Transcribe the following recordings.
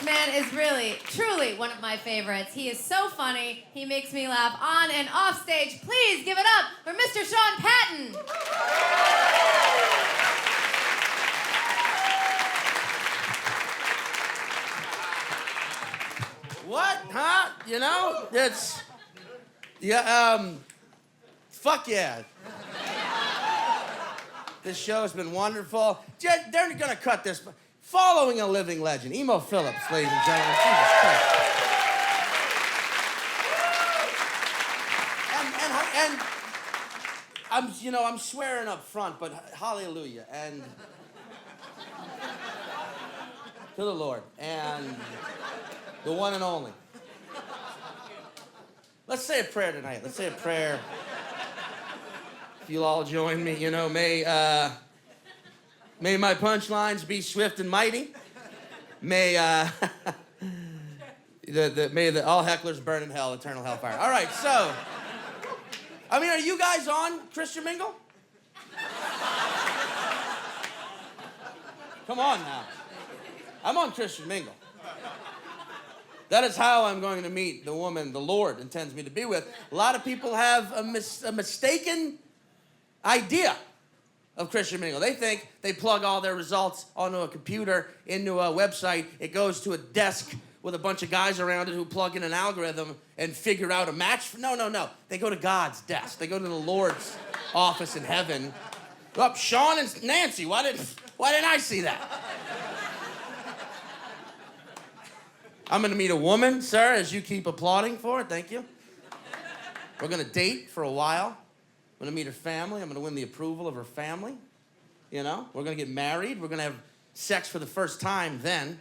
This man is really, truly one of my favorites. He is so funny. He makes me laugh on and off stage. Please give it up for Mr. Sean Patton. What? Huh? You know, it's... fuck yeah. This show has been wonderful. They're gonna cut this. Following a living legend, Emo Phillips, ladies and gentlemen. Jesus Christ. And I'm swearing up front, but hallelujah, and to the Lord, and the one and only. Let's say a prayer tonight. Let's say a prayer. If you'll all join me, may my punchlines be swift and mighty. May may all hecklers burn in hell, eternal hellfire. All right, so, are you guys on Christian Mingle? Come on now. I'm on Christian Mingle. That is how I'm going to meet the woman the Lord intends me to be with. A lot of people have a mistaken idea of Christian Mingle. They think they plug all their results onto a computer, into a website. It goes to a desk with a bunch of guys around it who plug in an algorithm and figure out a match. No. They go to God's desk. They go to the Lord's office in heaven. Oh, Sean and Nancy, why didn't I see that? I'm going to meet a woman, sir, as you keep applauding for it. Thank you. We're going to date for a while. I'm going to meet her family. I'm going to win the approval of her family. We're going to get married. We're going to have sex for the first time then.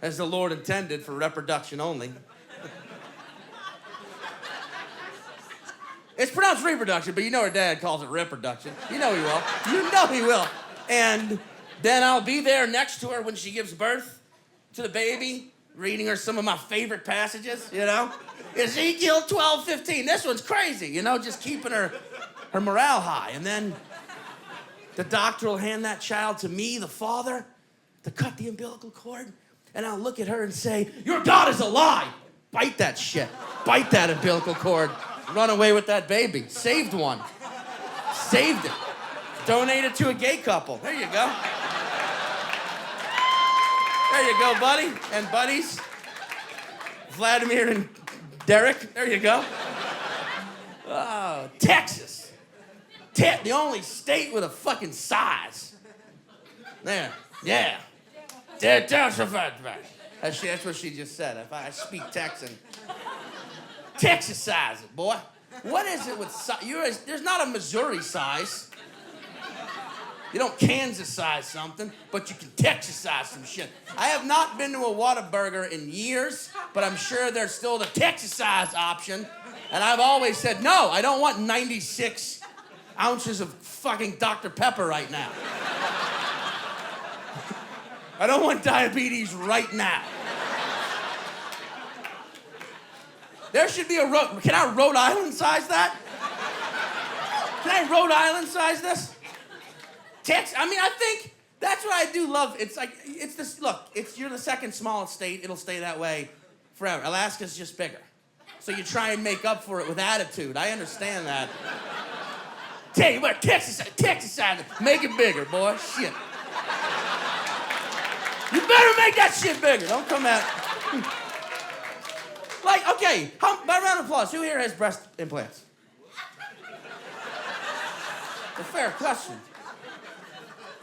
As the Lord intended, for reproduction only. It's pronounced reproduction, but her dad calls it reproduction. You know he will. You know he will. And then I'll be there next to her when she gives birth to the baby, reading her some of my favorite passages, Ezekiel 12:15. This one's crazy, just keeping her morale high. And then the doctor will hand that child to me, the father, to cut the umbilical cord. And I'll look at her and say, "Your God is a lie." Bite that shit. Bite that umbilical cord. Run away with that baby. Saved one. Saved it. Donated to a gay couple. There you go. There you go, buddy and buddies. Vladimir and Derek. There you go. Oh, Texas. The only state with a fucking size. There. Yeah. That's what she just said. If I speak Texan. Texas size it, boy. What is it with size? There's not a Missouri size. You don't Kansas-size something, but you can Texas-size some shit. I have not been to a Whataburger in years, but I'm sure there's still the Texas-size option. And I've always said, no, I don't want 96 ounces of fucking Dr. Pepper right now. I don't want diabetes right now. There should be can I Rhode Island size that? Can I Rhode Island size this? I think that's what I do love. It's like, you're the second smallest state. It'll stay that way forever. Alaska's just bigger. So you try and make up for it with attitude. I understand that. Tell you what, Texas side, make it bigger, boy. Shit. You better make that shit bigger. Don't come at okay, by round of applause, who here has breast implants? A fair question.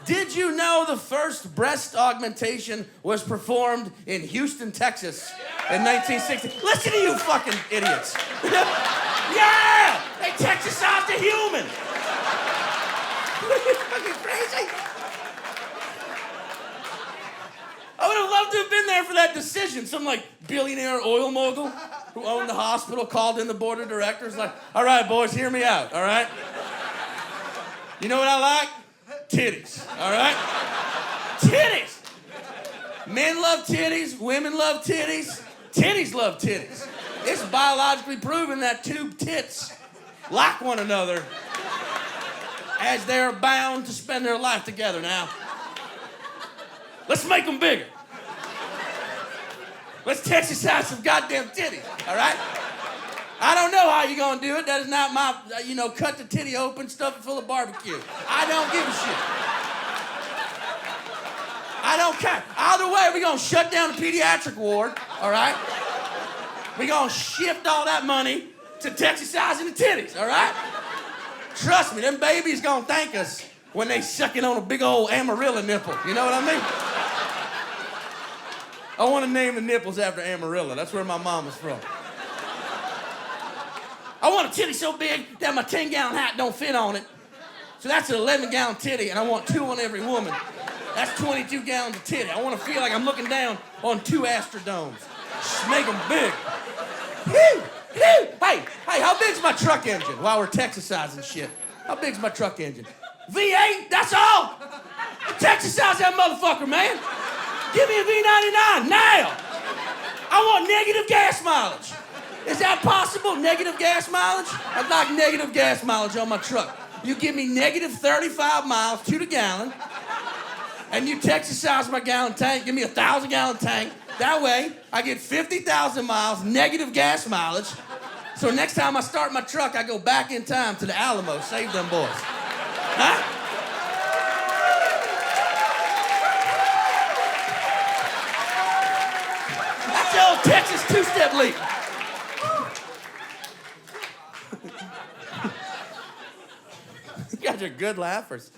Did you know the first breast augmentation was performed in Houston, Texas in 1960? Listen to you fucking idiots. Yeah! They Texasized a human. Are you fucking crazy? I would have loved to have been there for that decision. Some billionaire oil mogul who owned the hospital called in the board of directors all right, boys, hear me out, all right? You know what I like? Titties, all right? Titties. Men love titties. Women love titties. Titties love titties. It's biologically proven that two tits like one another as they're bound to spend their life together. Now, let's make them bigger. Let's Texasize some goddamn titties, all right? I don't know how you're gonna do it. That is not my, cut the titty open, stuff it full of barbecue. I don't give a shit. I don't care. Either way, we're gonna shut down the pediatric ward, all right? We're gonna shift all that money to Texasizing the titties, all right? Trust me, them babies gonna thank us when they sucking on a big old Amarillo nipple. You know what I mean? I want to name the nipples after Amarillo. That's where my mom was from. I want a titty so big that my 10-gallon hat don't fit on it. So that's an 11-gallon titty, and I want 2 on every woman. That's 22 gallons of titty. I want to feel like I'm looking down on 2 Astrodomes. Just make them big. Hey, how big's my truck engine while we're Texasizing shit? How big's my truck engine? V8, that's all. Texasize that motherfucker, man. Give me a V99 now. I want negative gas mileage. Is that possible? Negative gas mileage? I'd like negative gas mileage on my truck. You give me negative 35 miles to the gallon, and you Texasize my gallon tank, give me a 1,000-gallon tank. That way, I get 50,000 miles, negative gas mileage. So next time I start my truck, I go back in time to the Alamo, save them boys. Huh? That's the old Texas two-step leap. You guys are good laughers.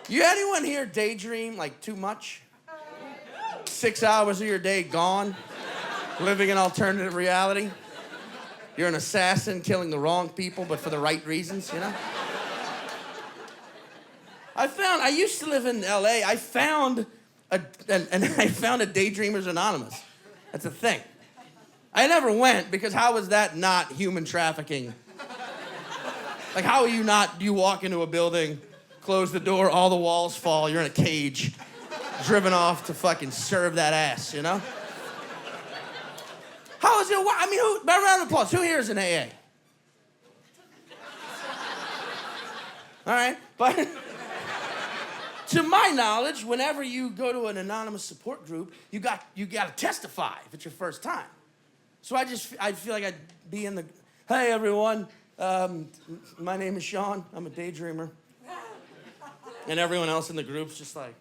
You anyone here daydream like too much? 6 hours of your day gone, living in alternative reality. You're an assassin killing the wrong people, but for the right reasons, you know? I used to live in LA. I found a Daydreamers Anonymous. That's a thing. I never went because how is that not human trafficking? Like, how are you not, you walk into a building, close the door, all the walls fall, you're in a cage, driven off to fucking serve that ass, you know? How is it, I mean, by round of applause, who here is an AA? All right, but to my knowledge, whenever you go to an anonymous support group, you got to testify if it's your first time. So I feel like I'd be in the, hey everyone, my name is Sean, I'm a daydreamer. And everyone else in the group's just like,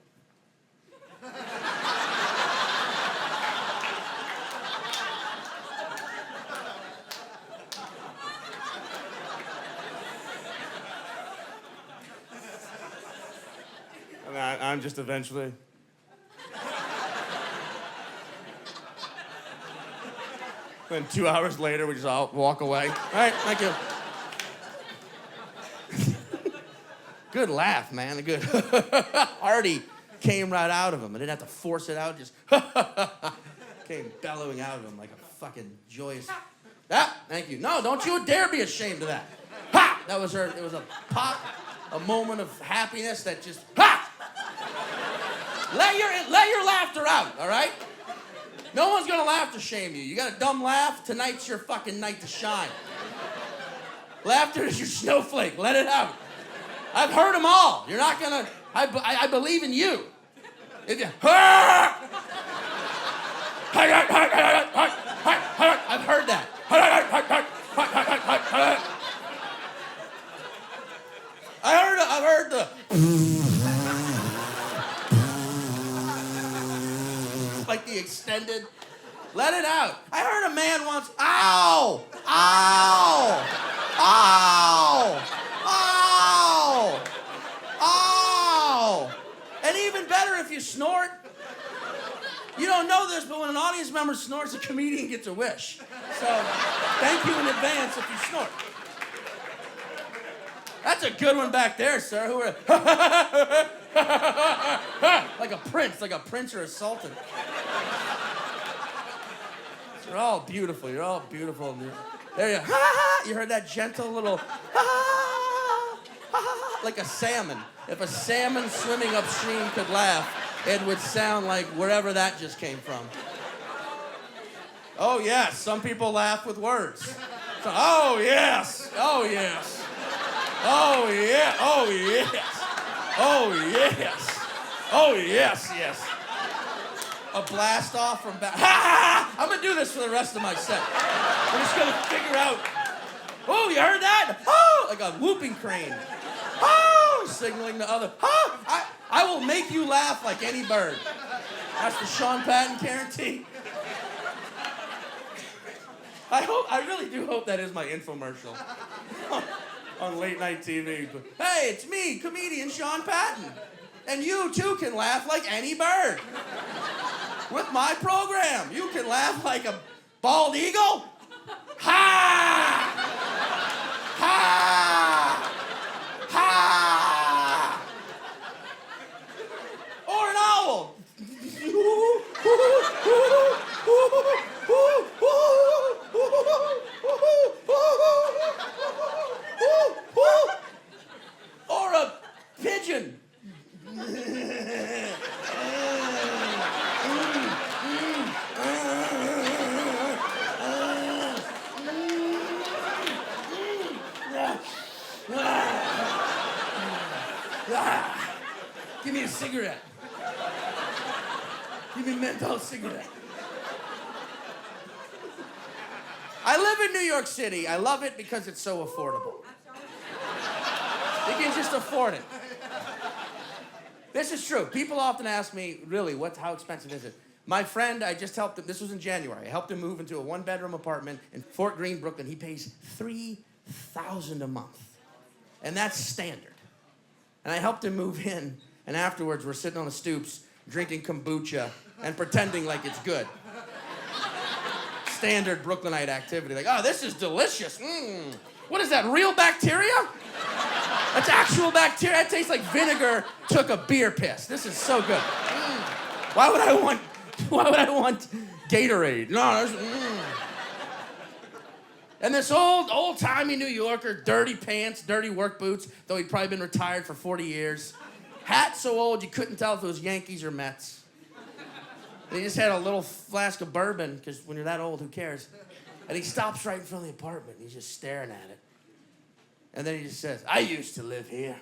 I'm just eventually. Then 2 hours later, we just all walk away. All right, thank you. Good laugh, man. A good Artie came right out of him. I didn't have to force it out. Just came bellowing out of him like a fucking joyous. Ah, thank you. No, don't you dare be ashamed of that. Ha! That was her. It was a pop, a moment of happiness that just ha! Let your laughter out, all right? No one's gonna laugh to shame you. You got a dumb laugh? Tonight's your fucking night to shine. Laughter is your snowflake. Let it out. I've heard them all. You're not gonna. I believe in you. If you. I've heard that. I've heard the. Like the extended. Let it out. I heard a man once. Ow! Ow! Ow! Ow! Ow! And even better if you snort. You don't know this, but when an audience member snorts, a comedian gets a wish. So thank you in advance if you snort. That's a good one back there, sir. Who are like a prince or a sultan. You're all beautiful. You're all beautiful. There you go. You heard that gentle little like a salmon. If a salmon swimming upstream could laugh, it would sound like wherever that just came from. Oh yes, some people laugh with words. So, oh yes, oh yes. Oh, yeah. Oh, yes. Oh, yes. Oh, yes, yes. a blast off from back. Ha ha! I'm gonna do this for the rest of my set. I'm just gonna figure out. Oh, you heard that? Oh, like a whooping crane. Oh, signaling to other. Oh, I will make you laugh like any bird. That's the Sean Patton guarantee. I really do hope that is my infomercial on late night TV. But, hey, it's me, comedian Sean Patton. And you too can laugh like any bird. With my program, you can laugh like a bald eagle. Ha! Ha! Ha! Or an owl. Or a pigeon. Give me a cigarette. Give me a menthol cigarette. I live in New York City. I love it because it's so affordable. You can just afford it. This is true. People often ask me, really, how expensive is it? My friend, I just helped him, this was in January, I helped him move into a one-bedroom apartment in Fort Greene, Brooklyn. He pays $3,000 a month. And that's standard. And I helped him move in, and afterwards we're sitting on the stoops, drinking kombucha, and pretending like it's good. Standard Brooklynite activity. Like, oh, this is delicious. What is that, real bacteria? That's actual bacteria. That tastes like vinegar took a beer piss. This is so good. Why would I want Gatorade? No, And this old-timey New Yorker, dirty pants, dirty work boots, though he'd probably been retired for 40 years. Hat so old you couldn't tell if it was Yankees or Mets. And he just had a little flask of bourbon, because when you're that old, who cares? And he stops right in front of the apartment, and he's just staring at it. And then he just says, I used to live here.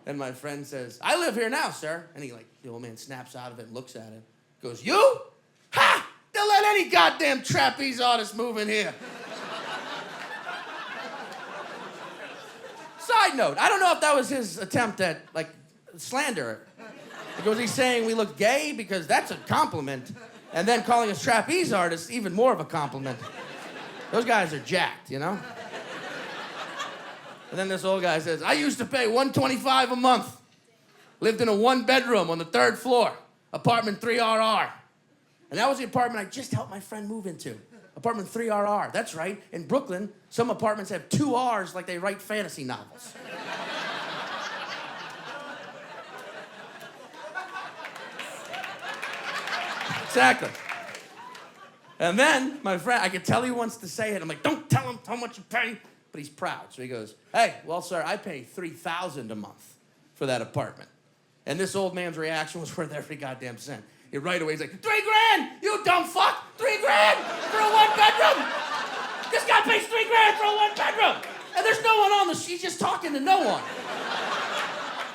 And my friend says, I live here now, sir. And the old man snaps out of it and looks at him. Goes, you? Ha! They'll let any goddamn trapeze artist move in here. Side note, I don't know if that was his attempt at, slander. Was he saying we look gay? Because that's a compliment. And then calling us trapeze artists, even more of a compliment. Those guys are jacked, you know? And then this old guy says, I used to pay $125 a month. Lived in a one-bedroom on the 3rd floor. Apartment 3RR. And that was the apartment I just helped my friend move into. Apartment 3RR. That's right. In Brooklyn, some apartments have 2 R's like they write fantasy novels. Exactly. And then my friend, I could tell he wants to say it. I'm like, don't tell him how much you pay. But he's proud. So he goes, hey, well, sir, I pay $3,000 a month for that apartment. And this old man's reaction was worth every goddamn cent. Right away, he's like, $3,000, you dumb fuck! $3,000 for a one-bedroom! This guy pays $3,000 for a one-bedroom! And there's no one on the sheet, he's just talking to no one.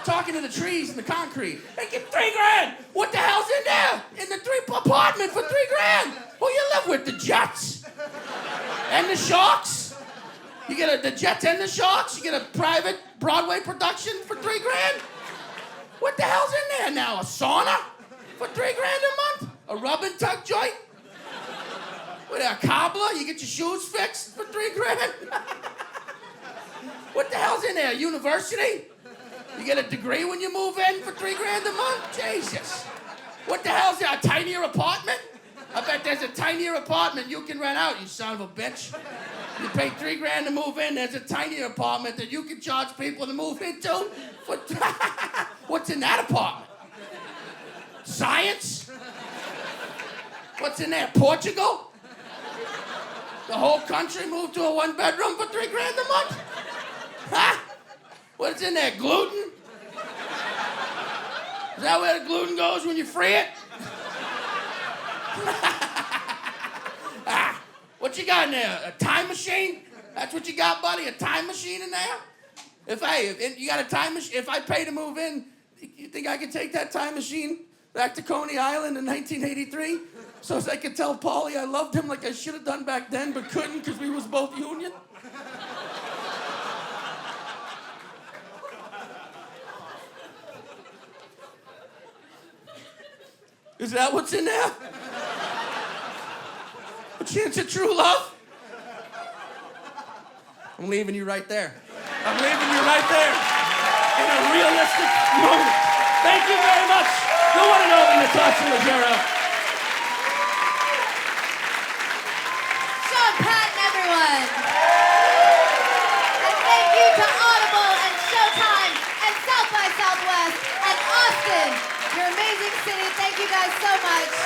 Talking to the trees and the concrete. Hey, get $3,000! What the hell's in there? In the apartment for $3,000! Who you live with, the Jets? And the Sharks? You get the Jets and the Sharks? You get a private Broadway production for $3,000? What the hell's in there now? A sauna? For $3,000 a month? A rub and tug joint? With a cobbler? You get your shoes fixed for $3,000? What the hell's in there? University? You get a degree when you move in for $3,000 a month? Jesus. What the hell's that? A tinier apartment? I bet there's a tinier apartment you can rent out, you son of a bitch. You pay $3,000 to move in, there's a tinier apartment that you can charge people to move into? For What's in that apartment? Science? What's in there? Portugal? The whole country moved to a one-bedroom for $3,000 a month? Huh? What's in there? Gluten? Is that where the gluten goes when you free it? What you got in there? A time machine? That's what you got, buddy? A time machine in there? If you got a time machine, if I pay to move in, you think I could take that time machine back to Coney Island in 1983 so as I could tell Paulie I loved him like I should have done back then but couldn't because we was both union. Is that what's in there? A chance of true love? I'm leaving you right there. I'm leaving you right there in a realistic moment. Thank you very much. The one and only Natasha Leggero. Sean Patton, everyone. And thank you to Audible and Showtime and South by Southwest and Austin, your amazing city. Thank you guys so much.